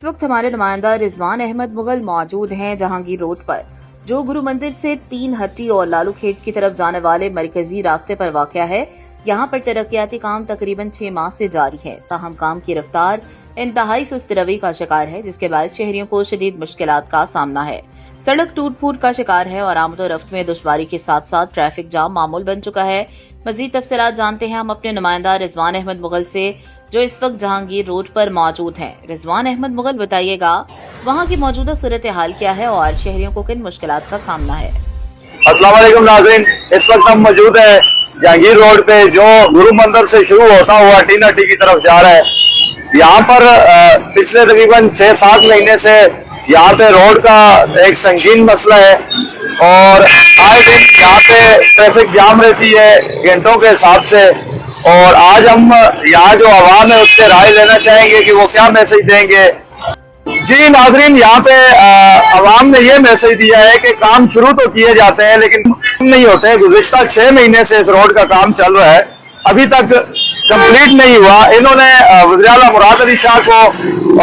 वक्त हमारे नुमाइंदा रिजवान अहमद मुगल मौजूद हैं जहांगीर रोड पर, जो गुरु मंदिर से 3 हट्टी और लालू खेत की तरफ जाने वाले मरकजी रास्ते पर वाक़या है। यहाँ पर तरक्याती काम तकरीबन 6 माह से जारी है, ताहम काम की रफ्तार इंतहाई सुस्त रवि का शिकार है, जिसके बाद शहरियों को शदीद मुश्किलात का सामना है। सड़क टूट फूट का शिकार है और आमद रफ्त में दुश्वारी के साथ साथ ट्रैफिक जाम मामूल बन चुका है। मजीद तफसीलात जानते हैं हम अपने नुमाइंदा रिजवान अहमद मुगल से, जो इस वक्त जहांगीर रोड पर मौजूद हैं। रिजवान अहमद मुगल, बताइएगा वहाँ की मौजूदा सूरत हाल क्या है और शहरियों को किन मुश्किलात का सामना है। अस्सलाम वालेकुम नाज़रीन, इस वक्त हम मौजूद है जहांगीर रोड पे, जो गुरु मंदिर से शुरू होता हुआ टी नटी की तरफ जा रहा है। यहाँ पर पिछले तकरीबन 6-7 महीने से यहाँ पे रोड का एक संगीन मसला है और आए दिन यहाँ पे ट्रैफिक जाम रहती है घंटों के हिसाब से। और आज हम यहाँ जो आवाम है उससे राय लेना चाहेंगे कि वो क्या मैसेज देंगे। जी नाजरीन, यहाँ पे आवाम ने ये मैसेज दिया है कि काम शुरू तो किए जाते हैं लेकिन नहीं होते। गुज़िश्ता 6 महीने से इस रोड का काम चल रहा है, अभी तक कंप्लीट नहीं हुआ। इन्होंने वज़ीर आला मुराद अली शाह को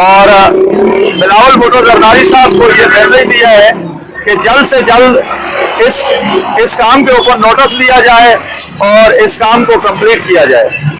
और बिलावल भुट्टो जरदारी साहब को ये मैसेज दिया है कि जल्द से जल्द इस काम के ऊपर नोटिस लिया जाए और इस काम को कंप्लीट किया जाए।